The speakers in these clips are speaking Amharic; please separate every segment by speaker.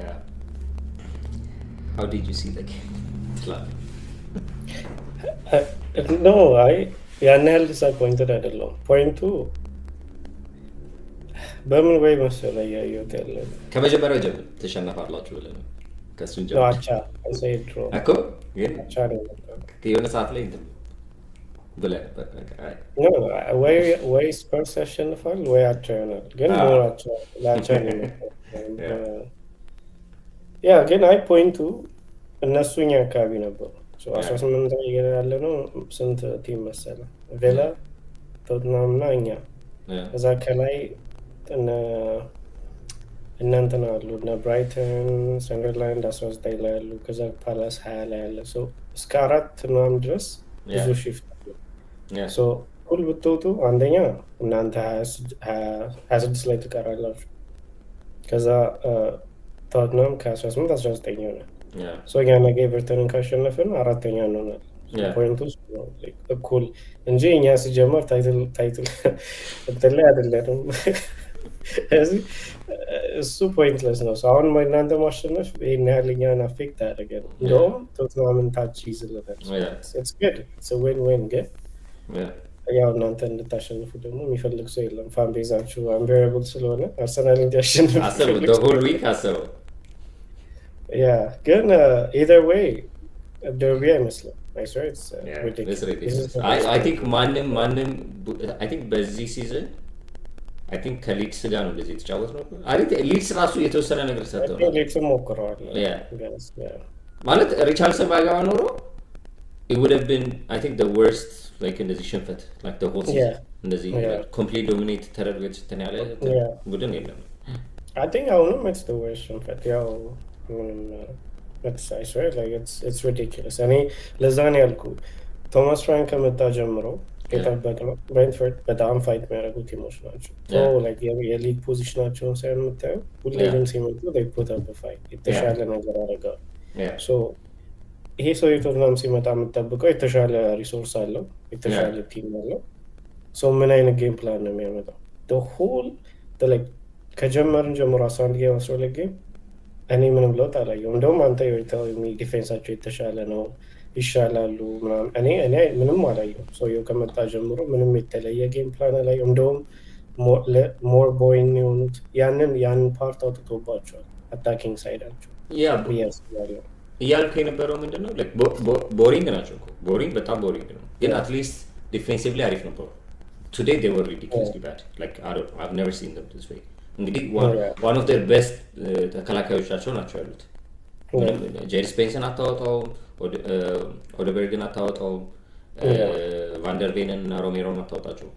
Speaker 1: Yeah. How did you see the game?
Speaker 2: No, ያን ያህል ዲስአፖይንትድ አይደለሁም። ፖይንቱ በምን ወይ መሰለህ ያየሁት ያለ
Speaker 1: ከመጀመሪያው ጀምር ትሸነፋላችሁ ብለህ ነው ከእሱን
Speaker 2: ነው።
Speaker 1: ጀምር
Speaker 2: አቻ ሳይድ ድሮ
Speaker 1: እኮ ግን
Speaker 2: አቻ ነው የነበረው።
Speaker 1: የሆነ ሰዓት ላይ እንትን ብለህ ነበር ነገር አይ
Speaker 2: ወይ ስፐርስ ያሸንፋል ወይ አቻ ይሆናል። ግን ሞር አቻ ለአቻ ነው የነበረው። ያ ግን አይ ፖይንቱ እነሱ እኛ አካባቢ ነበሩ። 18 ላይ ያለ ነው። ስንት ቲም መሰለ? ቬላ፣ ቶትናም እና እኛ እዛ ከላይ እናንተን አሉ እና ብራይተን፣ ሰንደርላንድ 19 ላይ ያሉ፣ ከዛ ፓላስ 20 ላይ ያለ ሰው እስከ 4 ምናምን ድረስ ብዙ ሺፍት አሉ። ሁል ብትወጡ አንደኛ እናንተ 26 ላይ ትቀራላችሁ። ከዛ ቶትናም ከ18 19 ይሆናል። እኛ ነገ ኤቨርተንን ካሸነፍን 4ኛ እንሆናለን። ፖይንቱ እኩል እንጂ እኛ ሲጀመር ታይትል እንትን ላይ አይደለንም። ስለዚህ እሱ ፖይንትለስ ነው። አሁን እናንተ ማሸነፍ ይህን ያህል እኛን አፌክት አያደርገንም። እንደውም ቶትናምን ታች ይዝልናል። ዊን ዊን። ግን ያው እናንተ እንድታሸንፉ ደግሞ የሚፈልግ ሰው የለም። ፋን ቤዛችሁ አንቬሪያብል ስለሆነ አርሰናል እንዲያሸንፍ
Speaker 1: አስበው።
Speaker 2: ያ ግን either way ደርቢ አይመስልም።
Speaker 1: I think ማንም I think በዚህ ሲዝን I think ከሊድስ ጋር ነው እንደዚህ የተጫወት ነው። ሊድስ ራሱ የተወሰነ ነገር ሰጥተው ነው
Speaker 2: ሊድስ ሞክረዋል
Speaker 1: ማለት ሪቻርልሰን ባይገባ ኖሮ it would have been I think the worst like እንደዚህ ሽንፈት like the whole season እንደዚህ complete dominate ተደርጎ የተሰጠን ያለ ቡድን የለም።
Speaker 2: I think አሁንም it's the worst ሽንፈት ያው I swear like it's ridiculous. እኔ ለዛ ነው ያልኩ ቶማስ ፍራንክ ከመጣ ጀምሮ የጠበቅነው ብሬንትፎርድ በጣም ፋይት የሚያደርጉ ቲሞች ናቸው። የሊግ ፖዚሽናቸውን ሳይሆን የምታየው ሁሌ ግን ሲመጡ ፑት አፕ ፋይት የተሻለ ነገር አደርገዋል። ይሄ ሰው የቶትናም ሲመጣ የምጠብቀው የተሻለ ሪሶርስ አለው፣ የተሻለ ቲም አለው። ምን አይነት ጌም ፕላን ነው የሚያመጣው? ሆል ከጀመርን ጀምሮ 11 ጌም 12 ጌም እኔ ምንም ለውጥ አላየሁም። እንደውም አንተ ዲፌንሳቸው የተሻለ ነው ይሻላሉ ምናምን እኔ ምንም አላየሁም። ሰውየው ከመጣ ጀምሮ ምንም የተለየ ጌም ፕላን አላየሁም። እንደውም ሞር ቦይን የሆኑት ያንን ፓርት አውጥቶባቸዋል። አታኪንግ ሳይዳቸው
Speaker 1: እያልኩ የነበረው ምንድነው ቦሪንግ ናቸው እኮ በጣም ቦሪንግ ነው፣ ግን አትሊስት ዲፌንሲቭሊ አሪፍ ነበሩ። ቱዴይ they were ridiculously bad. Like I've never seen them this way. እንግዲህ one of their best ተከላካዮቻቸው ናቸው ያሉት። ጄሪ ስፔንስን አታወጣውም፣ ኦደበርግን አታወጣውም፣ ቫንደርቬንን እና ሮሜሮን አታወጣቸው።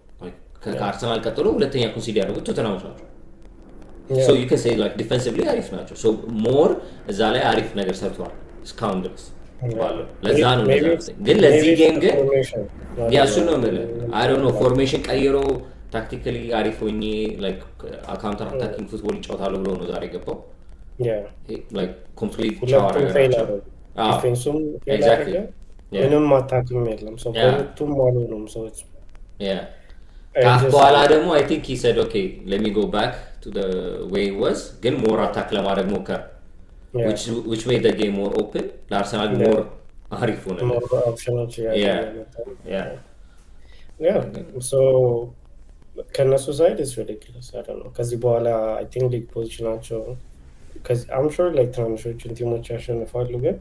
Speaker 1: ከአርሰናል ቀጥሎ ሁለተኛ ኮንሲድ ያደረጉት ቶተንሃሞች ናቸው። so you can say like defensively አሪፍ ናቸው። so more እዛ ላይ አሪፍ ነገር ሰርተዋል እስካሁን ድረስ ባለው። ለዛ ነው ግን ለዚህ ጌም ግን ያሱን ነው የምልህ I don't know ፎርሜሽን ቀይሮ ታክቲካሊ አሪፍ ሆኜ like ካውንተር አታኪንግ ፉትቦል ይጫወታሉ ብሎ ነው ዛሬ ገባው። like complete ቻዋራ
Speaker 2: ዲፌንሱም ምንም አታኪም የለም። ሁለቱም አልሆኑም ሰዎች።
Speaker 1: በኋላ ደግሞ I think he said okay let me go back to the way it was ግን more attack ለማድረግ ሞከረ which made the game more open ለአርሰናል more አሪፍ ሆነ።
Speaker 2: so ከነሱ ሳይድ is ridiculous. I don't know ከዚህ በኋላ I think league positionናቸው I'm sure like ትናንሾችን ቲሞች ያሸንፋሉ፣ ግን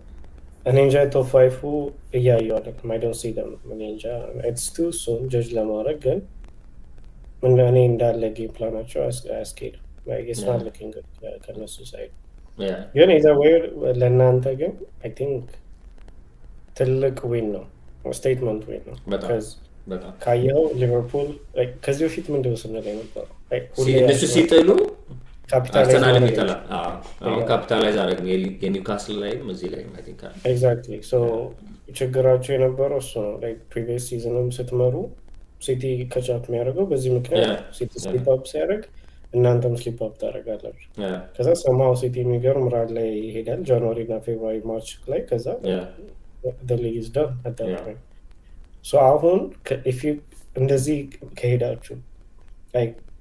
Speaker 2: እኔ እንጃ ቶፕ 5 እያየሁ አይደለም። I don't see them እኔ እንጃ it's too soon judge ለማድረግ፣ ግን እኔ እንዳለ ጌም ፕላናቸው አያስኬድም። like it's not looking good ከነሱ ሳይድ። ግን either way ለእናንተ ግን I think ትልቅ ዊን ነው፣ ስቴትመንት ዊን ነው። ካየኸው ሊቨርፑል ከዚህ በፊት ምንድን ነው ስንል የነበረው
Speaker 1: እነሱ ሲጥሉ አርሰናልም ይጥላል። አሁን ካፒታላይዝ አደረግን የኒውካስል ላይም እዚህ ላይም I think
Speaker 2: exactly so ችግራቸው የነበረው እሱ ነው። ፕሪቪየስ ሲዝንም ስትመሩ ሲቲ ከቻፕ የሚያደርገው በዚህ ምክንያት ሲቲ ስሊፕ አፕ ሲያደርግ እናንተም ስሊፕ አፕ ታደርጋላችሁ። ከዛ ሰማው ሲቲ የሚገርም ራድ ላይ ይሄዳል ጃንዋሪ እና ፌብሩዋሪ ማርች ላይ ከዛ the league is done at that point. so አሁን if you እንደዚህ ከሄዳችሁ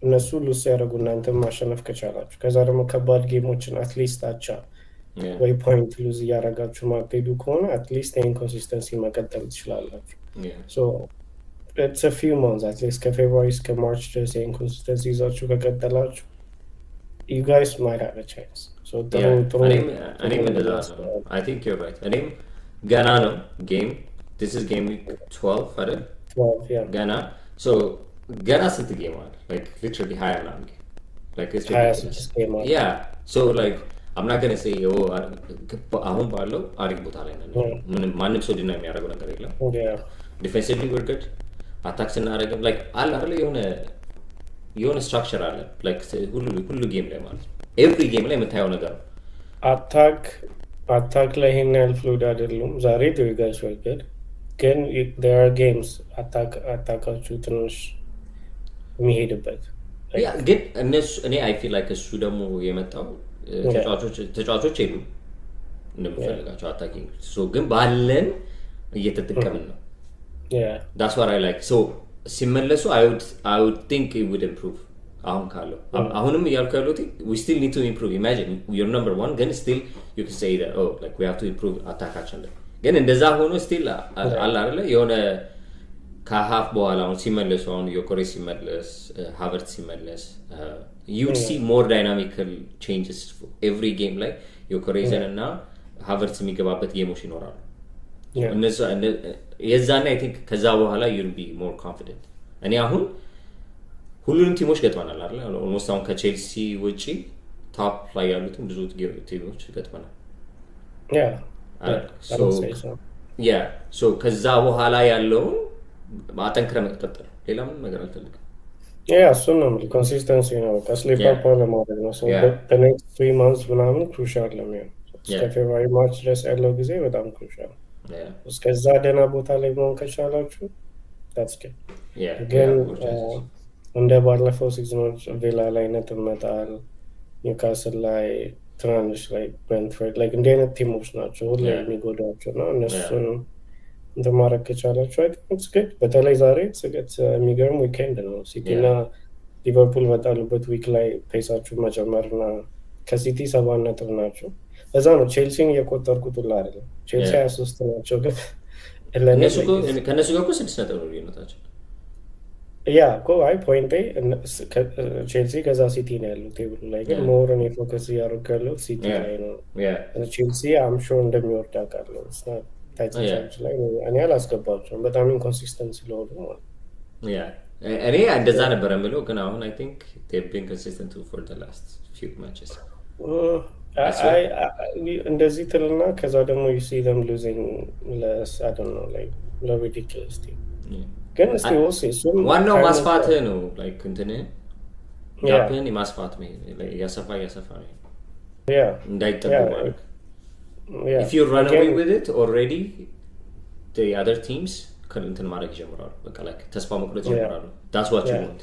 Speaker 2: እነሱ ሉስ ያደርጉ እናንተም ማሸነፍ ከቻላችሁ ከዛ ደግሞ ከባድ ጌሞችን አትሊስት አቻ ወይ ፖይንት ሉዝ እያደረጋችሁ ማትሄዱ ከሆነ አትሊስት ይህን ኮንሲስተንሲ መቀጠል ትችላላችሁ። ሶ ኢትስ አ ፊው ማንዝ አትሊስት ከፌብሩዋሪ እስከ ማርች ድረስ ይህን ኮንሲስተንሲ ይዛችሁ ከቀጠላችሁ you guys might have a chance. So
Speaker 1: እኔም እንደዛ ነው። I think you're right. እኔም ገና ነው ጌም this is game week 12 አይደል?
Speaker 2: 12 yeah.
Speaker 1: ገና ስንት ጌም አለ? Like literally higher than game. Like it's
Speaker 2: game on.
Speaker 1: Yeah. So like I'm not going to say አሁን ባለው አሪፍ ቦታ ላይ ነን። ማንም ሰው ድና የሚያደርገው ነገር የለም። ዲፌንሲቭሊ we're good. አታክ ስናደርግም like አለ አይደል የሆነ ስትራክቸር አለ like ሁሉ ጌም ላይ ማለት ነው። ኤቭሪ ጌም ላይ የምታየው ነገር ነው።
Speaker 2: አታክ ላይ ይሄን ያህል ፍሉድ አይደሉም። ዛሬ do you guys were good ግን there are games አታካችሁ ትንሽ የሚሄድበት
Speaker 1: ግን እነሱ እኔ አይ ፊል ላይክ እሱ ደግሞ የመጣው ተጫዋቾች የሉም እንደምፈልጋቸው አታኪንግ ሶ ግን ባለን እየተጠቀምን ነው። that's what I like so ሲመለሱ I would think it would improve አሁን ካለው አሁንም እያልኩ ያለሁት we still need to improve. Imagine you're number 1 ግን still you can say that oh like we have to improve አታካችን ግን እንደዛ ሆኖ still አለ አይደለ የሆነ ከሀፍ በኋላ አሁን ሲመለሱ አሁን ዮኮሬ ሲመለስ ሃቨርት ሲመለስ you would see more dynamical changes every game ላይ ዮኮሬዘን እና ሃቨርት የሚገባበት ጌሞች ይኖራሉ። እነዛ የዛና I think ከዛ በኋላ you'll be more confident. እኔ አሁን ሁሉንም ቲሞች ገጥመናል አይደል? ኦልሞስት አሁን ከቼልሲ ውጪ ቶፕ ላይ ያሉትን ብዙ ቲሞች ገጥመናል። so ከዛ በኋላ ያለውን ማጠንክረ መቀጠል ሌላ ምን ነገር አልፈልግም።
Speaker 2: እሱን ነው የምልህ ኮንሲስተንሲ ነው በቃ ስሊፕ አፕ ለማድረግ ነው። so the next 3 months ምናምን ክሩሻል ለሚሆን እስከ ፌብሩዋሪ ማርች ድረስ ያለው ጊዜ በጣም ክሩሻል። እስከዛ ደህና ቦታ ላይ መሆን ከቻላችሁ that's good. ግን እንደ ባለፈው ሲዝኖች ቪላ ላይ ነጥብ መጣል ኒውካስል ላይ ትናንሽ ላይ ብሬንትፎርድ ላይ እንዲህ አይነት ቲሞች ናቸው ሁሌ የሚጎዳቸው ነው። እነሱን እንደማድረግ ከቻላችሁ I think it's good. በተለይ ዛሬ የሚገርም ዊኬንድ ነው። ሲቲና ሊቨርፑል መጣሉበት ዊክ ላይ ፔሳችሁ መጨመርና ከሲቲ 7 ነጥብ ናቸው። እዛ ነው ቼልሲን እየቆጠርኩት ሁላ አይደለም ቼልሲ 23 ናቸው ግን
Speaker 1: ከነሱ ጋር እኮ 6 ነጥብ ነው ልዩነታቸው።
Speaker 2: እኮ አይ ፖይንቴ ቼልሲ ከዛ ሲቲ ነው ያለው ቴብሉ ላይ ግን ሞር እኔ ፎከስ እያደረኩ ያለው ሲቲ ላይ ነው። ቼልሲ አም ሹር እንደሚወርድ አውቃለሁ። ታይትል ላይ እኔ አላስገባቸውም በጣም ኢንኮንሲስተንት ስለሆኑ ማለት
Speaker 1: እኔ እንደዛ ነበር የምለው ግን አሁን I think they've been consistent for the last few matches.
Speaker 2: እንደዚህ ትልና ከዛ ደግሞ you see them losing less I don't know like the ridiculous team. ግን እስቲ ወሲ
Speaker 1: ዋናው ማስፋት ነው like እንትን ያፕን ማስፋት ነው ያሰፋ ነው እንዳይጠቁ ማለት if you run away with it already the other teams እንትን ማድረግ ይጀምራሉ በቃ like ተስፋ መቁረጥ ይጀምራሉ. that's what you want.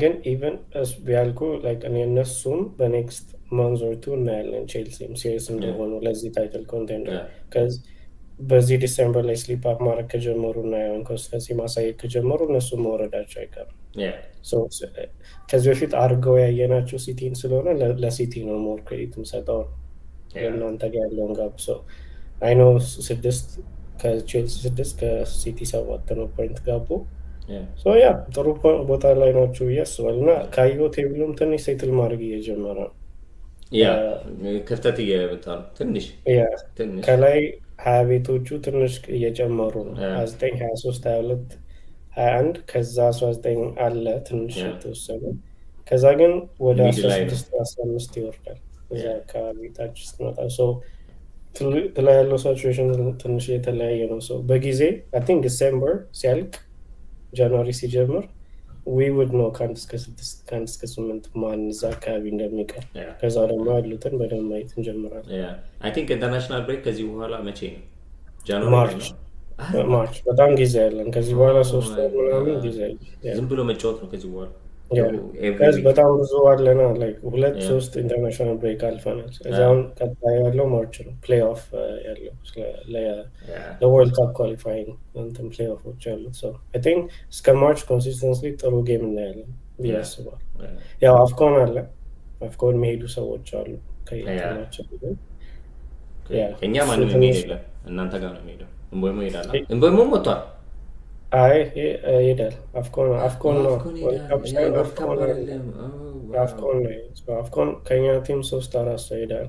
Speaker 2: ግን even as ቢያልኩ like እኔ እነሱም በኔክስት month or 2 እናያለን ቼልሲም ሲሪየስ እንደሆኑ ለዚህ ታይትል ኮንቴንደር cuz በዚህ ዲሴምበር ላይ ስሊፕ አፕ ማድረግ ከጀመሩ እና ያው ኮንሲስተንሲ ማሳየት ከጀመሩ እነሱ መውረዳቸው አይቀርም። ከዚህ በፊት አድርገው ያየናቸው ሲቲን ስለሆነ ለሲቲ ነው ሞር ክሬዲት የምሰጠው እናንተ ጋር ያለውን ጋፕ አይ ኖ 6 ከቼልሲ 6 ከሲቲ 7 ነው ፖይንት ጋፑ። ጥሩ ቦታ ላይ ናቸው ያስባል እና ካየው ቴብሉም ትንሽ ሴትል ማድረግ እየጀመረ ነው።
Speaker 1: ክፍተት እየመጣ ነው ትንሽ
Speaker 2: ከላይ 20 ቤቶቹ ትንሽ እየጨመሩ ነው 29 23 22 21 ከዛ 19 አለ ትንሽ የተወሰነ ከዛ ግን ወደ 16 15 ይወርዳል እዛ አካባቢ ታች ስትመጣ ላይ ያለው ሲቹዌሽን ትንሽ የተለያየ ነው። በጊዜ I think ዲሴምበር ሲያልቅ ጃንዋሪ ሲጀምር we would know ከአንድ እስከ 8 ማን እዛ አካባቢ እንደሚቀር ከዛ ደግሞ ያሉትን በደንብ ማየት እንጀምራለን።
Speaker 1: I think international break ከዚህ በኋላ መቼ ነው?
Speaker 2: ማርች በጣም ጊዜ ያለን ከዚህ በኋላ 3 ወር ምናምን ጊዜ
Speaker 1: ዝም ብሎ መጫወት ነው ከዚህ በኋላ
Speaker 2: በጣም ብዙ አለና like 2-3 ኢንተርናሽናል ብሬክ አልፈናል። እዛውን ቀጣይ ያለው ማርች ነው ፕሌይ ኦፍ ያለው ለወርልድ ካፕ ኳሊፋይንግ እንትን ፕሌይ ኦፎች ያሉት I think እስከ ማርች ኮንሲስተንትሊ ጥሩ ጌም እናያለን ብዬ አስባለሁ። ያው አፍኮን አለ አፍኮን መሄዱ ሰዎች አሉ ከየትኛቸው
Speaker 1: ከእኛ
Speaker 2: እሱ
Speaker 1: ማንም የሚሄድ
Speaker 2: ትንሽ
Speaker 1: የለም። እናንተ ጋር ነው የሚሄደው። እምቦይሞ ይሄዳል። እምቦይሞም ወጥቷል።
Speaker 2: አይ ይሄዳል። አፍኮን ነው
Speaker 1: አፍኮን
Speaker 2: ወርልድ
Speaker 1: ይሄዳል።
Speaker 2: ካፕ ሳይሆን
Speaker 1: ወርልድ ካፕ
Speaker 2: አፍኮን
Speaker 1: አይደለም።
Speaker 2: አፍኮን ነው። አፍኮን ከኛ ቲም 3-4 ሰው ይሄዳል።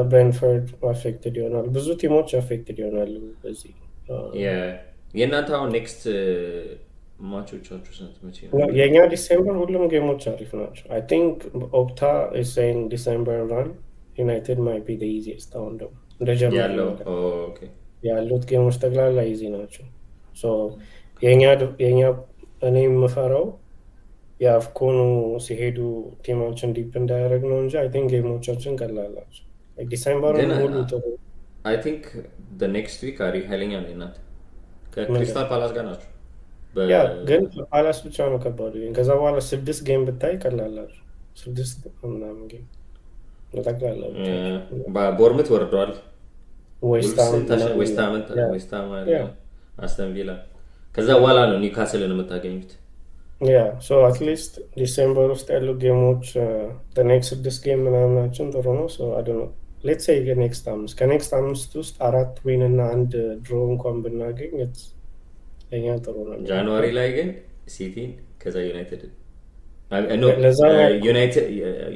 Speaker 2: ብሬንትፈርድ አፌክትድ ይሆናል። ብዙ ቲሞች አፌክትድ ይሆናሉ በዚህ።
Speaker 1: የእናንተ አሁን ኔክስት ማቾቻችሁ ስንት መቼ ነው?
Speaker 2: የእኛ ዲሴምበር ሁሉም ጌሞች አሪፍ ናቸው። አይ ቲንክ ኦፕታ ኢዝ ሴይንግ ዲሴምበር ራን ዩናይትድ ማይ ቢ ዘ ኢዚየስት አሁን ደግሞ እንደጀመረ ያሉት ጌሞች ጠቅላላ ኢዚ ናቸው። የኛ እኔ የምፈራው የአፍኮኑ ሲሄዱ ቲማችን ዲፕ እንዳያደርግ ነው እንጂ አይ ቲንክ ጌሞቻችን ቀላላቸው። ዲሴምበር ሙሉ ጥሩ።
Speaker 1: አይ ቲንክ ኔክስት ዊክ አሪ ኃይለኛ ነው እናንተ ከክሪስታል ፓላስ ጋር ናቸው።
Speaker 2: ግን ፓላስ ብቻ ነው ከባዱ። ከዛ በኋላ 6 ጌም ብታይ ቀላላቸው 6 ምናምን ጌም ጠቅላላ
Speaker 1: ቦርምት ወርደዋል። ዌስትሃም አስተን ቪላ ከዛ በኋላ ነው ኒውካስልን የምታገኙት።
Speaker 2: አትሊስት ዲሴምበር ውስጥ ያሉ ጌሞች ኔክስት 6 ጌም ምናምናችን ጥሩ ነው። ሌትስ ሴይ ከኔክስት 5 ውስጥ 4 ዊን እና 1 ድሮ እንኳን ብናገኝ ለኛ ጥሩ ነው።
Speaker 1: ጃንዋሪ ላይ ግን ሲቲን ከዛ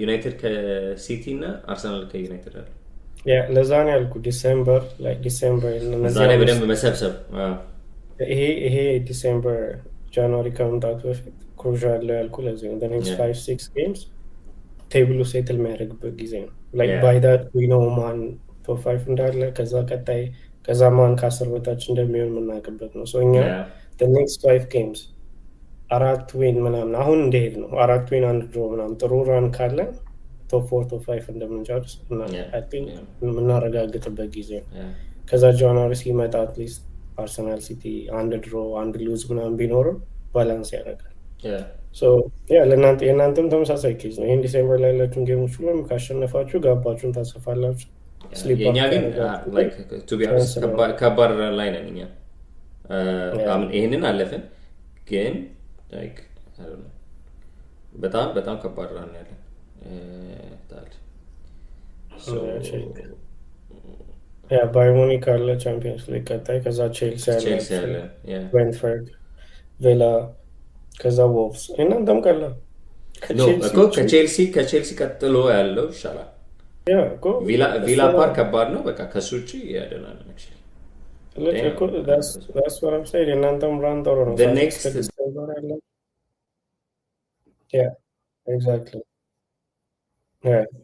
Speaker 1: ዩናይትድ ከሲቲ እና አርሰናል ከዩናይትድ አለ።
Speaker 2: ለዛ ነው ያልኩ ዲሴምበር
Speaker 1: እዛ ላይ በደንብ መሰብሰብ።
Speaker 2: ይሄ ዲሴምበር ጃንዋሪ ከመምጣቱ በፊት ክሩሻል ያልኩ ለዚህ ነው። ኔክስት 5-6 ጌምስ ቴብሉ ሴትል የሚያደርግበት ጊዜ ነው። ባይ ዳት ዊ ኖ ማን ቶፕ 5 እንዳለ ከዛ ማን ከ10 በታች እንደሚሆን የምናውቅበት ነው። እኛ ኔክስት 5 ጌምስ 4 ዊን ምናምን አሁን እንደሄድ ነው 4 ዊን 1 ድሮ ምናምን ጥሩ ራን ካለ ቶፕ 4 ቶፕ 5 እንደምንጨርስ የምናረጋግጥበት ጊዜ ነው። ከዛ ጃንዋሪ ሲመጣ አትሊስት አርሰናል ሲቲ 1 ድሮ 1 ሉዝ ምናምን ቢኖርም ባላንስ ያደርጋል። የእናንተም ተመሳሳይ ኬዝ ነው። ይህን ዲሴምበር ላይ ያላችሁን ጌሞች ሁሉም ካሸነፋችሁ ጋባችሁን ታሰፋላችሁ።
Speaker 1: የእኛ ግን ከባድ ላይ ነን እኛ። ይህንን አለፍን ግን በጣም በጣም ከባድ ራን ያለን
Speaker 2: ባየር ሙኒክ አለ ቻምፒየንስ ሊግ ቀጣይ። ከዛ ቼልሲ አለ፣ ብሬንትፈርድ፣ ቪላ፣ ከዛ ወልቭስ። እናንተም ቀላል
Speaker 1: ከቼልሲ ቀጥሎ ያለው ይሻላል። ቪላ ፓርክ ከባድ ነው። በቃ ከሱ ውጭ ያደናል።
Speaker 2: የእናንተም ራን ጥሩ ነው።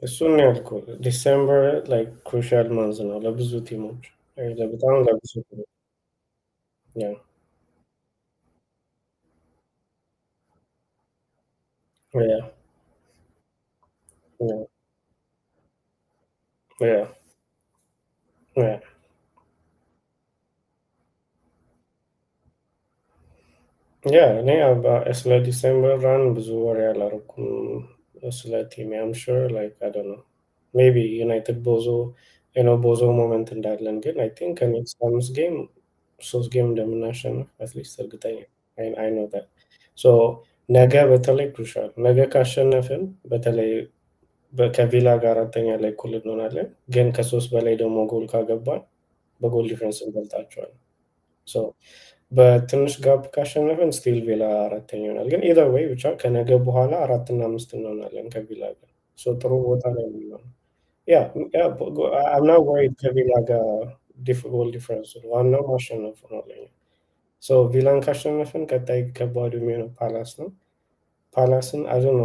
Speaker 2: እሱን ያልኩ ዲሴምበር ላይ ክሩሻል ማንዝ ነው ለብዙ ቲሞች፣ በጣም ለብዙ እኔ ስለ ዲሴምበር ራን ብዙ ወሬ አላረኩም ስለ ቲም። አም ሹር ላይክ አይ ዶንት ኖ ሜቢ ዩናይትድ ቦዞ ሞመንት እንዳለን፣ ግን አይ ቲንክ ከኔክስት 5 ጌም 3 ጌም እንደምናሸንፍ አትሊስት እርግጠኛ አይ ኖ ዳት። ነገ በተለይ ክሩሻል፣ ነገ ካሸነፍን በተለይ ከቪላ ጋር 4ኛ ላይ እኩል እንሆናለን። ግን ከ3 በላይ ደግሞ ጎል ካገባን በጎል ዲፍረንስ እንበልጣቸዋለን። በትንሽ ጋፕ ካሸነፍን ስቲል ቪላ 4ኛ ይሆናል። ግን ኢዘር ወይ ብቻ ከነገ በኋላ 4 እና 5 እንሆናለን ከቪላ ጋር። ጥሩ ቦታ ላይ ነው። አምና ወሪድ ከቪላ ጋር ጎል ዲፍረንስ ዋናው ማሸነፉ ነው ለኛ። ቪላን ካሸነፍን ቀጣይ ከባዱ የሚሆነው ፓላስ ነው። ፓላስን አይ ዶንት ኖ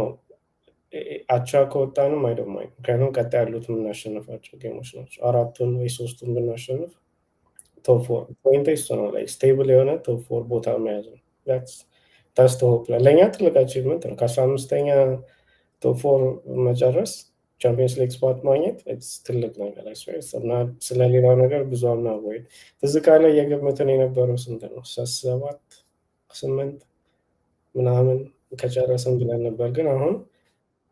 Speaker 2: አቻ ከወጣንም አይደማኝ፣ ምክንያቱም ቀጣይ ያሉት የምናሸንፋቸው ጌሞች ናቸው። 4ቱን ወይ 3ቱን ብናሸንፍ ቶፕ 4 ፖይንት ነው ላይ ስቴብል የሆነ ቶፕ 4 ቦታ መያዝ ነው። ታስ ሆፕ ለእኛ ትልቅ አቺቭመንት ነው። ከ15ኛ ቶፕ 4 መጨረስ ቻምፒየንስ ሊግ ስፖት ማግኘት ትልቅ ነገር እና ስለሌላው ነገር ብዙ አምና ወይ ትዝ ካለ የገመትን የነበረው ስንት ነው 7-8 ምናምን ከጨረስን ብለን ነበር። ግን አሁን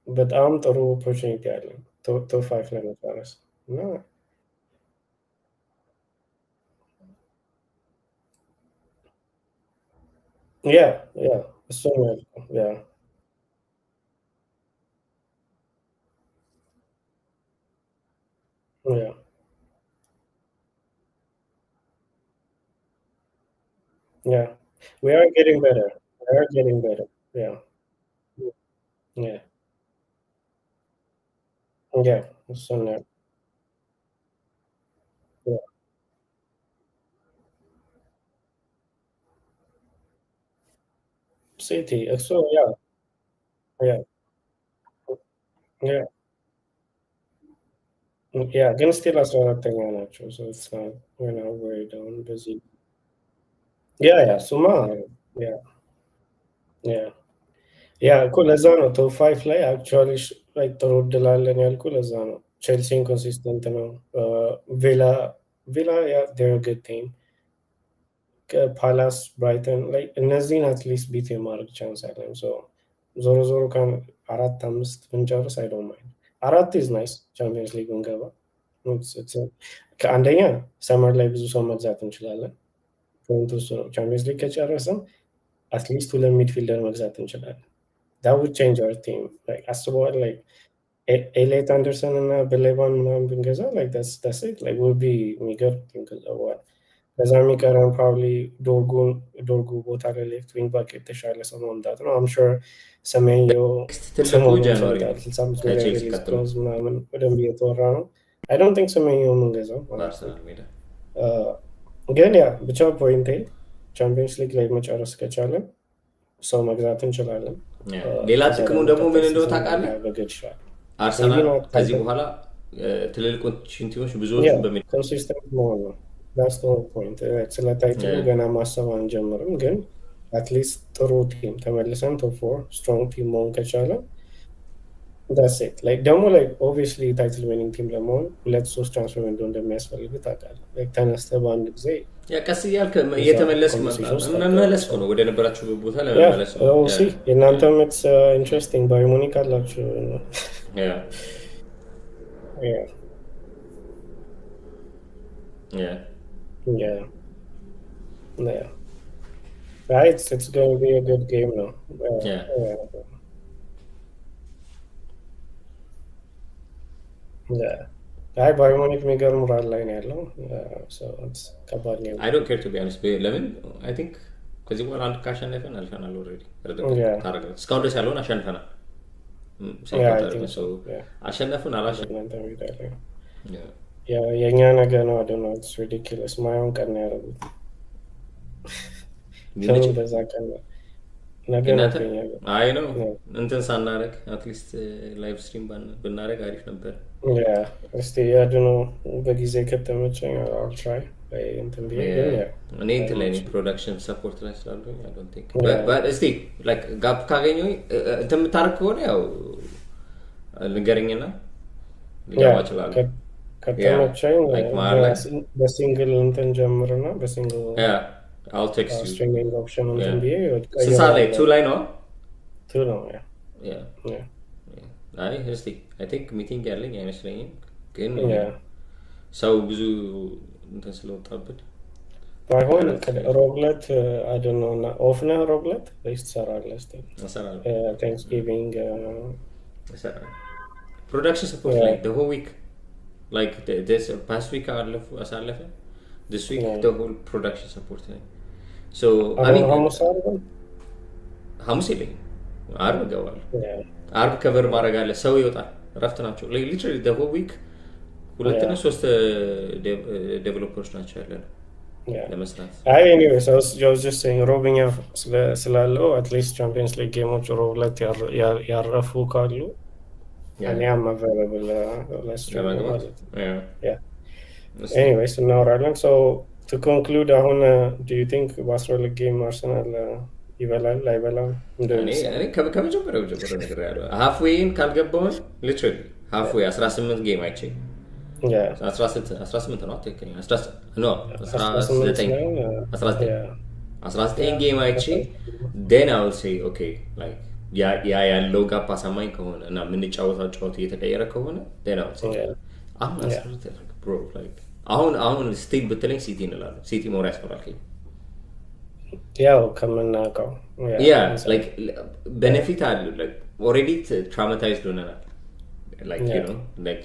Speaker 2: በጣም ጥሩ ኦፖርቹኒቲ አለ ቶፕ 5 ለመጨረስ እና እሱ ነው ያልኩህ። Yeah, we are getting better. We are getting better. Yeah, yeah, yeah. So now, yeah. City. So yeah, yeah, yeah, yeah. ግን still 14ኛ ናቸው. So it's not, we're not worried on busy. Yeah, yeah. እሱማ yeah, yeah. ያ እኮ ለዛ ነው ቶፕ 5 ላይ አክቹዋሊ ላይክ ጥሩ እድል አለን ያልኩ ለዛ ነው። ቼልሲ ኢንኮንሲስተንት ነው። ቪላ ቪላ ያ ዴር ጉድ ቲም። ፓላስ፣ ብራይተን ላይ እነዚህን አትሊስት ቢት የማድረግ ቻንስ አለን። ሶ ዞሮ ዞሮ ካን 4-5 ብንጨርስ አይ ዶንት ማይንድ። 4 ኢዝ ናይስ ቻምፒየንስ ሊግ ብንገባ። ከአንደኛ ሰመር ላይ ብዙ ሰው መግዛት እንችላለን። ፖይንቱ እሱ ነው። ቻምፒየንስ ሊግ ከጨረስን አትሊስት 2 ሚድፊልደር መግዛት እንችላለን። that would change our team. Like አስበዋል like ኤሌት አንደርሰን እና በሌቫን ምናምን ብንገዛ like that's it like would be የሚገርም ቲም ከዛ በኋላ ከዛ የሚቀረን ፕሮባብሊ ዶርጉ ቦታ ላይ ሌፍት ዊንግ ባክ የተሻለ ሰው ማምጣት ነው። አም ሹር ሰሜንዮ
Speaker 1: ትልቁ ጃንዋሪ ነው።
Speaker 2: 65 ሚሊዮን ምናምን በደንብ እየተወራ ነው። አይ ዶንት ቲንክ ሰሜንዮ የምንገዛው ግን ያ ብቻ ፖይንቴ ቻምፒየንስ ሊግ ላይ መጨረስ ከቻለን ሰው መግዛት እንችላለን።
Speaker 1: ሌላ ጥቅሙ ደግሞ ምን እንደሆነ ታውቃለህ? አርሰናል ከዚህ በኋላ ትልልቆችን ቲሞች ብዙዎቹን በሚል
Speaker 2: ኮንሲስተንት መሆን ነው። ዳስ ዘ ፖይንት። ስለ ታይትሉ ገና ማሰብ አንጀምርም፣ ግን አትሊስት ጥሩ ቲም ተመልሰን ቶፕ 4 ስትሮንግ ቲም መሆን ከቻለ ዳስ ኢት። ላይክ ደግሞ ላይክ ኦብቪየስሊ ታይትል ዊኒንግ ቲም ለመሆን 2-3 ትራንስፈር ዊንዶው እንደሚያስፈልግ ታውቃለህ። ላይክ ተነስተህ በአንድ ጊዜ
Speaker 1: ቀስ እያልክ እየተመለስክ መመለስ ነው ወደ ነበራችሁበት ቦታ ለመመለስ ነው።
Speaker 2: የእናንተም ኢትስ ኢንትረስቲንግ ባየር ሙኒክ አላችሁ። It's going to be a good game now. አይ ባየር ሙኒክ የሚገርም ሞራል ላይ ነው ያለው። ከባድ ነው።
Speaker 1: አይ ዶንት ኬር ቱ ቢ ኦነስት ለምን አይ ቲንክ ከዚህ በኋላ አንድ ካሸነፈን አልፈናል። ኦልሬዲ እስካሁን ድረስ ያለውን አሸንፈናል። አሸነፉን አላሸነፉን
Speaker 2: የእኛ ነገ ነው። አደ ነው ኢትስ ሪዲኩለስ ማየውን ቀን ነው ያደረጉት። በዛ ቀን ነገ
Speaker 1: አይ ነው እንትን ሳናደርግ አትሊስት ላይቭ ስትሪም ብናደርግ አሪፍ ነበር።
Speaker 2: እስቲ ያድኖ በጊዜ ከተመቸኝ አል ትራይ እንትን ብዬ
Speaker 1: እኔ እንትን ላይ ፕሮዳክሽን ሰፖርት ላይ ስላሉኝ አይ ዶንት ቲንክ እስቲ ላይክ ጋፕ ካገኘሁ እንትን የምታደርግ ከሆነ ያው ንገረኝና ሊገባ እችላለሁ።
Speaker 2: ከተመቸኝ በሲንግል እንትን ጀምርና በሲንግል
Speaker 1: I'll text you.
Speaker 2: Streaming option እንትን ብዬ
Speaker 1: ስንት ሰዓት ላይ 2 ላይ ነው?
Speaker 2: 2 ነው
Speaker 1: አይ እስቲ አይ ቲንክ ሚቲንግ ያለኝ አይመስለኝም፣ ግን ሰው ብዙ እንትን ስለወጣበት
Speaker 2: ባይሆን ሮብለት አይ ዶንት ኖ እና ኦፍ ነው ሮብለት ወይስ ትሰራለህ? እስቲ ታንክስጊቪንግ
Speaker 1: ፕሮዳክሽን ሰፖርት ላይ the whole week like this past week አሳለፈ this week the whole production support ላይ so I mean ሐሙስ የለኝም፣ ዓርብ እገባለሁ። ዓርብ ከበር ማድረግ አለ፣ ሰው ይወጣል፣ እረፍት ናቸው። literally the whole week 2 እና 3 ዴቨሎፐሮች ናቸው ያለነው ለመስራት።
Speaker 2: አይ anyway so I was just saying ሮብኛ ስላለው at least ቻምፒየንስ ሊግ ጌሞች ሮብ ላይ ያረፉ ካሉ እኔ am available let's try anyways እናወራለን። so to conclude አሁን do you think በ12 ጌም አርሰናል ይበላል አይበላም?
Speaker 1: እኔ ከመጀመሪያው ጀምሮ ነገር ያለው halfway ካልገባውን literally halfway 18 ጌም አይቼ 18 ነው ትክክለኛ 19 ጌም አይቼ then I will say okay like ያ ያለው ጋፕ አሳማኝ ከሆነ እና የምንጫወታው ጨዋታ እየተቀየረ ከሆነ then I will say I'm not sure bro like አሁን ስቴት ብትለኝ ሲቲ እንላለሁ። ሲቲ ሞር ያስፈራልከኝ
Speaker 2: ያው ከምናውቀው
Speaker 1: like benefit አለ like already traumatized ሆነናል like you know like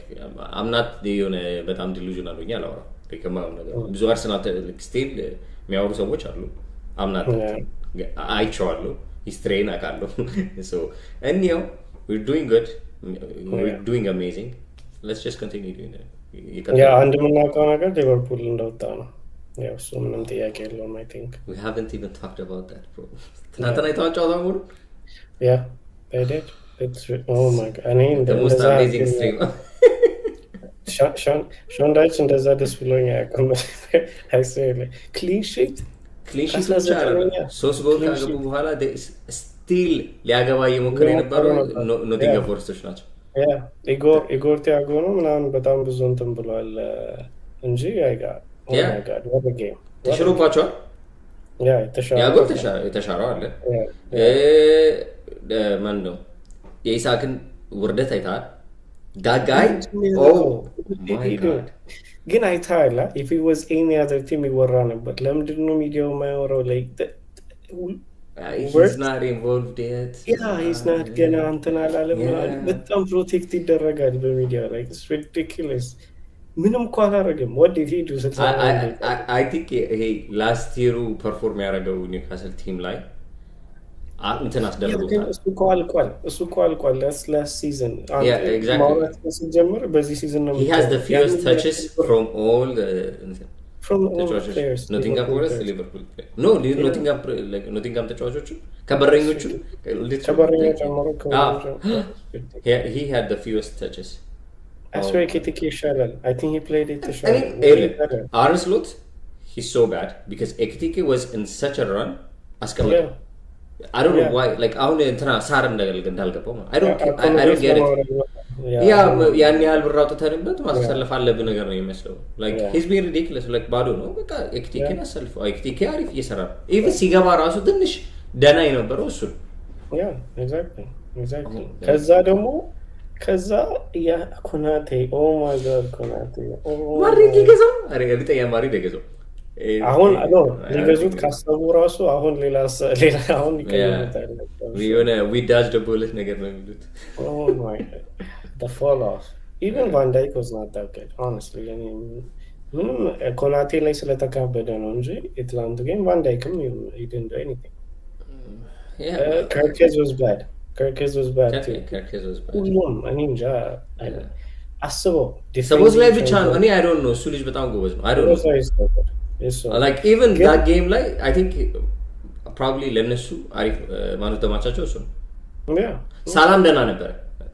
Speaker 1: I'm not the በጣም delusional ሆኜ አላወራም። ከማው ነገር ብዙ አርሰናል ስቲል የሚያወሩ ሰዎች አሉ I'm not that team. አይቼዋለሁ ሂስትሪን አውቃለሁ so anyhow we're doing good, we're doing amazing, let's just continue doing that.
Speaker 2: አንድ የምናውቀው ነገር ሊቨርፑል እንደወጣ ነው። ያው እሱ ምንም ጥያቄ የለውም። I think
Speaker 1: we haven't even talked about that bro. ትናንትና የተዋጫው ሙሉ
Speaker 2: yeah they did. It's oh my god, I mean
Speaker 1: the most amazing stream.
Speaker 2: ሾን ዳይች እንደዛ ደስ ብሎኝ አያውቅም። actually clean sheet
Speaker 1: ብቻ አይደለም 3 ጎል ካገቡ በኋላ ስቲል ሊያገባ እየሞከረ የነበረው ኖቲንግሃም ፎረስቶች ናቸው።
Speaker 2: ኢጎር ቲያጎ ነው ምናምን በጣም ብዙ እንትን ብሏል እንጂ
Speaker 1: ተሽሮባቸዋል። የተሻረው አለ ማን ነው የኢሳክን ውርደት አይተሃል? ዳጋይ
Speaker 2: ግን አይተሃል? if it was any other team ይወራ ነበር። ለምንድን ነው ሚዲያው የማያወራው?
Speaker 1: he's not involved yet.
Speaker 2: he's not ገና እንትን አላለም። በጣም ፕሮቴክት ይደረጋል በሚዲያ it's ridiculous. ምንም እኮ አላረገም። what did he do?
Speaker 1: I think last year ፐርፎርም ያደረገው ኒውካስል ቲም ላይ እንትን አስደርጎታል። እሱ እኮ አልቋል last season. exactly.
Speaker 2: ሲጀምር በዚህ ሲዝን ነው
Speaker 1: he has the fewest touches from all
Speaker 2: players.
Speaker 1: Nottingham Forest, Liverpool player. No, Nottingham ተጫዋቾቹ ከበረኞቹ he had the fewest touches.
Speaker 2: Asway Ekitike ይሻላል. I think he played it
Speaker 1: Arne Slot, he's so bad because Ekitike was in such a run. አስቀመጠ. I don't know why, አሁን እንትና ሳር እንዳልገባው I don't get it. ያን ያህል ብር አውጥተንበት ማሰለፍ አለብህ ነገር ነው የሚመስለው። he's being ridiculous. ባዶ ነው በቃ። ኤክቲኬን አሰልፈው። ኤክቲኬ አሪፍ እየሰራ ነው። ኢቭን ሲገባ ራሱ ትንሽ ደና የነበረው እሱ
Speaker 2: exactly. ከዛ ያ ኮናቴ my god ኮናቴ
Speaker 1: ማድሪድ ይገዛው እርግጠኛ ማድሪድ ይገዛው።
Speaker 2: አሁን ሊገዙት ካሰቡ ራሱ አሁን ሌላ አሁን ይቀየራል።
Speaker 1: የሆነ ዊዳጅ ደቦለት ነገር ነው የሚሉት።
Speaker 2: my the fall off. Even Van Dijk was not that good, honestly. I mean, ምንም ኮናቴ ላይ ስለተካበደ ነው እንጂ የትላንቱ ጌም ቫን ዳይክም he didn't do anything. Kerkez was bad too. ሁሉም እኔ እንጃ አስበው
Speaker 1: ሰቦዝ ላይ ብቻ ነው። እኔ I don't know እሱ ልጅ በጣም ጎበዝ ነው። I don't know even that game ላይ I think probably ለነሱ አሪፍ ማለት ተማቻቸው እሱ ነው። ሳላም ደህና ነበር።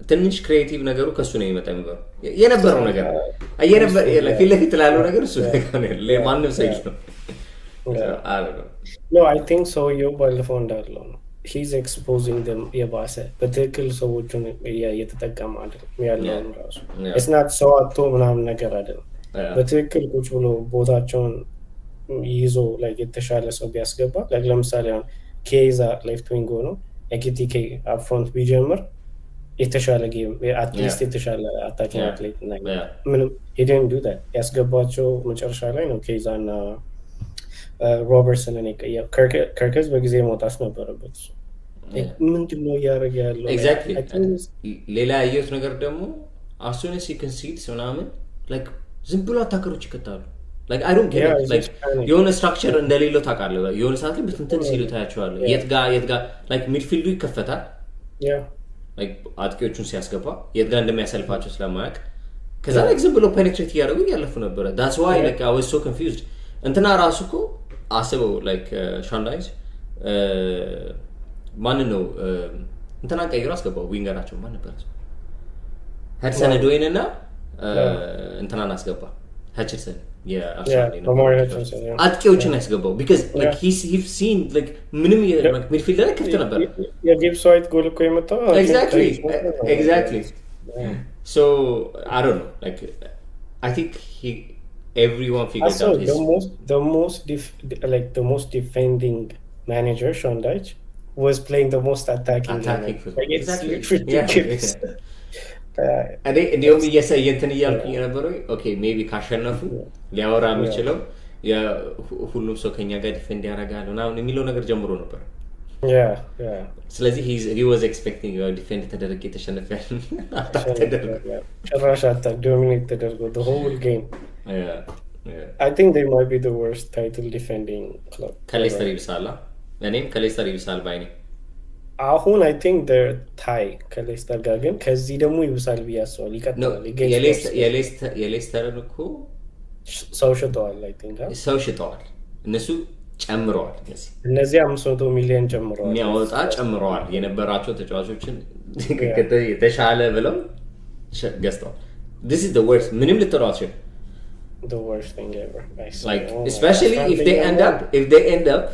Speaker 1: ትንሽ ክሬቲቭ ነገሩ ከሱ ነው የሚመጣው የነበረው ነገር ፊት ለፊት ላለው ነገር እሱ ነው። ማንም ሰይፍ ነው።
Speaker 2: No, I think so. ባለፈው እንዳለው ነው he's exposing them የባሰ በትክክል ሰዎቹን እየተጠቀመ አይደለም ያለው ራሱ it's not so አቶ ምናምን ነገር አይደለም። በትክክል ቁጭ ብሎ ቦታቸውን ይዞ የተሻለ ሰው ቢያስገባ ለምሳሌ አሁን ኬዛ ሌፍት ዊንግ ነው ኤኪቲኬ አፕ ፍሮንት ቢጀምር የተሻለ ጌም አትሊስት የተሻለ አታኪንግ አትሌት ምንም he didn't do that። ያስገባቸው መጨረሻ ላይ ነው ኬዛ እና ሮበርትሰን እና ከርከዝ በጊዜ መውጣት ነበረበት። ምንድነው እያደረገ ያለው?
Speaker 1: ሌላ ያየሁት ነገር ደግሞ as soon as he concedes ምናምን ዝም ብሎ አታከሮች ይከታሉ። I don't get it. የሆነ ስትራክቸር እንደሌለው ታውቃለህ። የሆነ ሰዓት ላይ በትንትን ሲሉ ታያቸዋለህ። የት ጋር ሚድፊልዱ ይከፈታል። አጥቂዎቹን ሲያስገባ የት ጋር እንደሚያሰልፋቸው ስለማያውቅ ከዛ ዝም ብሎ ፔኔትሬት እያደረጉ እያለፉ ነበረ። that's why I was so confused. እንትና ራሱ እኮ አስበው ሾን ዳይች ማን ነው እንትና ቀይሮ አስገባው። ዊንገራቸው ማን ነበር? ሀድሰን ዶይን እና እንትናን አስገባ ሀችርሰን አጥቂዎችን ያስገባው because he's seen ምንም ሚድፊልደር ክፍት ነበር።
Speaker 2: የጊብስ ዋይት ጎል እኮ የመጣው
Speaker 1: exactly. So I don't know, I think everyone figured out
Speaker 2: the most defending manager Sean Dyche was playing the most attacking
Speaker 1: exactly. እኔ እንዲሁም እንትን እያልኩኝ የነበረው ሜቢ ካሸነፉ ሊያወራ የሚችለው ሁሉም ሰው ከኛ ጋር ዲፌንድ ያደርጋል ምናምን የሚለው ነገር ጀምሮ ነበር። ስለዚህ he was expecting ዲፌንድ ተደረገ የተሸነፈ
Speaker 2: ጭራሽ ዶሚኔት ተደርጎ the whole game I think they might be the worst title defending club.
Speaker 1: ከሌስተር ይብሳል። እኔም ከሌስተር ይብሳል ባይ ነኝ።
Speaker 2: አሁን አይ ቲንክ they're tie ከሌስተር ጋር ግን ከዚህ ደግሞ ይብሳል ብዬ አስባለሁ። ይቀጥላል።
Speaker 1: የሌስተርን እኮ
Speaker 2: ሰው ሽጠዋል። አይ ቲንክ
Speaker 1: ሰው ሽጠዋል። እነሱ ጨምረዋል።
Speaker 2: እነዚህ 500 ሚሊዮን ጨምረዋል።
Speaker 1: የሚያወጣ ጨምረዋል። የነበራቸው ተጫዋቾችን የተሻለ ብለው ገዝተዋል። This is the worst. ምንም ልትለው አትችልም።
Speaker 2: The worst thing ever.
Speaker 1: Like especially if they end up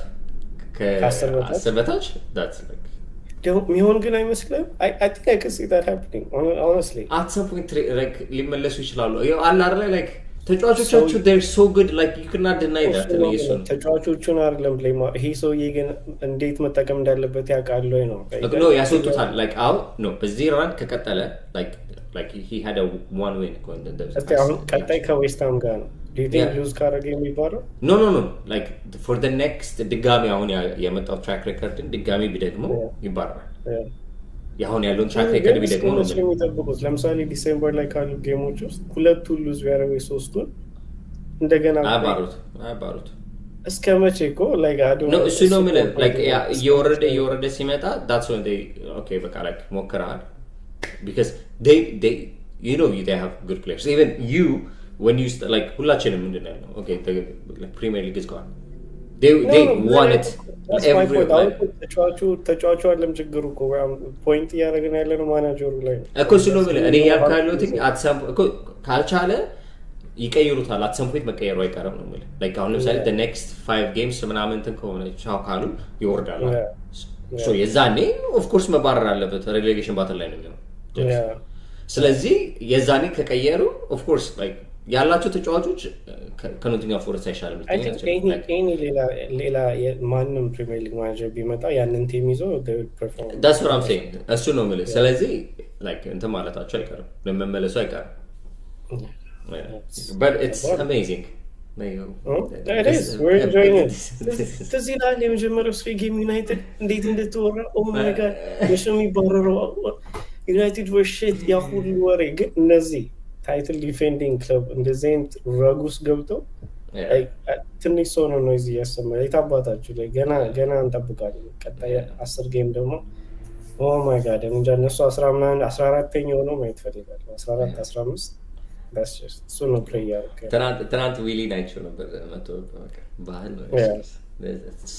Speaker 1: ከአስር በታች that's like
Speaker 2: ሚሆን ግን አይመስልም። I think I can see that happening honestly.
Speaker 1: At some point like ሊመለሱ ይችላሉ። ያው አለ አይደል like ተጫዋቾቻቸው they're so good like you cannot deny that ነው የሱ
Speaker 2: ተጫዋቾቹን አይደለም ብሌም ይሄ ሰውዬ ግን እንዴት መጠቀም እንዳለበት ያውቃል ወይ ነው
Speaker 1: ነው ያስወጡታል like አው ነው በዚህ ራን ከቀጠለ like he had a one win going the
Speaker 2: አሁን ቀጣይ ከዌስትሃም ጋር ነው do you think lose ካረገ የሚባለው
Speaker 1: no like for the next ድጋሚ አሁን የመጣው ትራክ ሬከርድ ድጋሚ ቢደግሞ ይባላል ያሁን ያለውን ትራክ ሬከርድ ቢደግሞ ነው
Speaker 2: የሚጠብቁት ለምሳሌ ዲሴምበር ላይ ካሉ ጌሞች ውስጥ ሁለቱ ሉዝ ቢያደርጉ ሶስቱን እንደገና
Speaker 1: አባሩት
Speaker 2: እስከ መቼ እኮ like I don't
Speaker 1: know እሱ ነው ምን like የወረደ ሲመጣ that's when they okay በቃ like ሞክረሃል because they you know they have good players even you when you like ሁላችንም ምንድነው ነው okay the Premier League is gone they won it every
Speaker 2: ተጫዋቹ አለም ችግሩ እኮ ፖይንት ያደረገን ያለ ነው ማናጀሩ ላይ
Speaker 1: እኮ እሱ ነው እኔ ያልካለሁት አትሰም እኮ ካልቻለ ይቀይሩታል አትሰም ፖይንት መቀየሩ አይቀርም ነው ማለት like አሁን ለምሳሌ the next 5 games ምናምን እንትን ከሆነ ቻው ካሉ ይወርዳል so የዛኔ of course መባረር አለበት relegation battle ላይ ነው የሚሆነው ስለዚህ የዛኔ ከቀየሩ of course like ያላቸው ተጫዋቾች ከኖቲንግሃም ፎረስት አይሻልም
Speaker 2: ሌላ ማንም ፕሪሚየር ሊግ ማኔጀር ቢመጣ ያንን ቲም ይዞ ፐርፎርም
Speaker 1: that's what I'm saying እሱ ነው ማለት ስለዚህ like እንትን ማለታቸው አይቀርም ለመመለሱ አይቀርም but it's amazing
Speaker 2: it is we're enjoying it ስለዚህ ላይ የመጀመሪያው ስሪ ጌም ዩናይትድ እንዴት እንደተወራ oh my god የሱ የሚባረረው ዩናይትድ were shit ያ ሁሉ ወሬ ግን እነዚህ ታይትል ዲፌንዲንግ ክለብ እንደዚህ ረጉስ ገብቶ ትንሽ ሰው ነው እዚህ ያሰማል የታባታችሁ ላይ ገና እንጠብቃለን ቀጣይ 10 ጌም ደግሞ ኦ ማይ ጋድ እንጃ እነሱ 14ኛ ሆነው ማየት ፈልጋለሁ 14 15 that's just so no player
Speaker 1: ትናንት ዊሊ ናይቸው ነበር መቶ ባህል ነው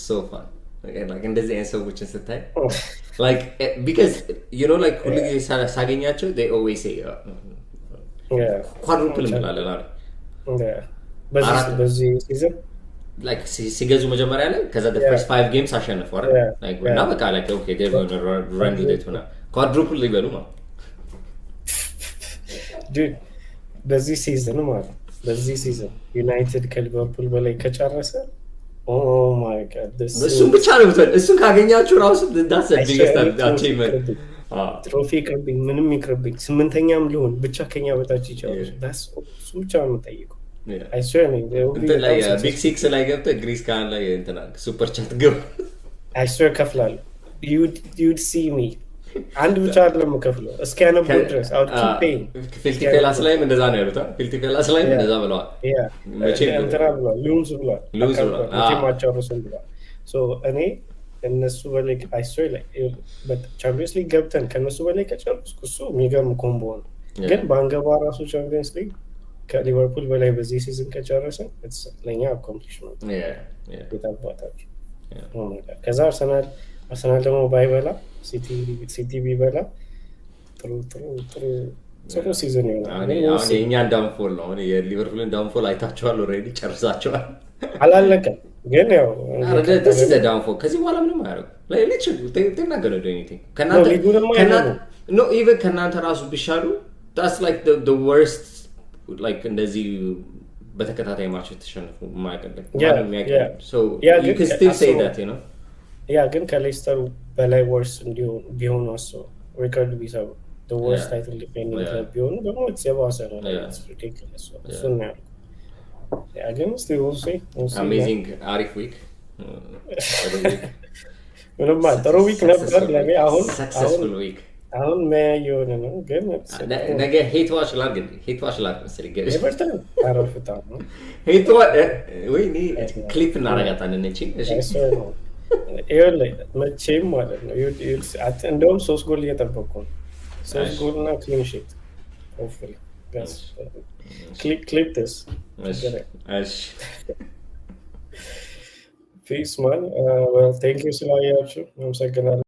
Speaker 1: so fun like እንደዚህ አይነት ሰዎችን ስታይ like because you know like ሁሉ ጊዜ ሳገኛቸው they always say quadruple እንላለን አይደል
Speaker 2: በዚህ ሲዝን
Speaker 1: like ሲገዙ መጀመሪያ ላይ ከዛ the first 5 games አሸነፉ አይደል like እና በቃ like okay they're going to run with it now quadruple ሊበሉ ነው
Speaker 2: dude በዚህ ሲዝን ዩናይትድ ከሊቨርፑል በላይ ከጨረሰ oh my god
Speaker 1: እሱን ብቻ ነው ብትል እሱን ካገኛችሁ ራሱ that's the biggest achievement
Speaker 2: ትሮፊ ይቅርብኝ ምንም ይቅርብኝ 8ኛም ሊሆን ብቻ ከኛ በታች ይቻላል እሱ ብቻ ነው የምጠይቀው I swear
Speaker 1: ቢግ ሲክስ ላይ ገብተህ ግሪስ ካን ላይ እንትና ሱፐር ቻት ገብ
Speaker 2: I swear ከፍላለሁ you'd see me አንድ ብቻ አይደለም ከፍለው እስኪ ያነበው ድረስ አውት ኪፔን
Speaker 1: ፊልቲ ፌላስ ላይ እንደዛ ነው ያሉት ፊልቲ ፌላስ ላይ እንደዛ ብለዋል
Speaker 2: እንትና ብለዋል ሉዝ ብለዋል ብለዋል so እኔ እነሱ በላይ I swear but ቻምፒየንስ ሊግ ገብተን ከነሱ በላይ ከጨረስኩ እሱ የሚገርም ኮምቦ ነው ግን ባንገባ ራሱ ቻምፒየንስ ሊግ ከሊቨርፑል በላይ በዚህ ሲዝን ከጨረሰ ለኛ አኮምፕሊሽመንት የታባታችሁ ከዛ አርሰናል ደግሞ ባይበላ ሲቲ ቢበላ ጥሩ ሲዝን ይሆናል
Speaker 1: አሁን የእኛን ዳውንፎል ነው የሊቨርፑልን ዳውንፎል አይታችኋል ኦልሬዲ ጨርሳችኋል
Speaker 2: አላለቀም ግን ያው
Speaker 1: this is the downfall ከዚህ በኋላ ምንም አያደርጉ they're not gonna do anything no even ከናንተ ራሱ ቢሻሉ that's like the worst like እንደዚህ በተከታታይ ማቾች ተሸነፉ ማይቀደም so you can still say that you know
Speaker 2: ግን ከሌስተር በላይ ወርስ ቢሆኑ አስበው ሪከርድ ቢሰሩ the worst title defending club ቢሆኑ ደግሞ የባሰ ነው it's ridiculous so now ግን still we'll see
Speaker 1: amazing አሪፍ ዊክ
Speaker 2: ምንም ጥሩ ዊክ ነበር ለኔ አሁን
Speaker 1: successful week
Speaker 2: አሁን መያ የሆነ ነው ግን
Speaker 1: ነገ ሄት ዋች ላድርግ መሰለኝ ገ
Speaker 2: ኤቨርተን አረፍታ ነው
Speaker 1: ሄት ወይ ክሊፕ እናረጋታለን እንጂ እሺ
Speaker 2: መቼም ማለት ነው እንደውም 3 ጎል እየጠበቁ ነው 3 ጎል እና ክሊን ሺት ሆፕፉሊ clip this peace man well thank you ስላያችሁ አመሰግናለሁ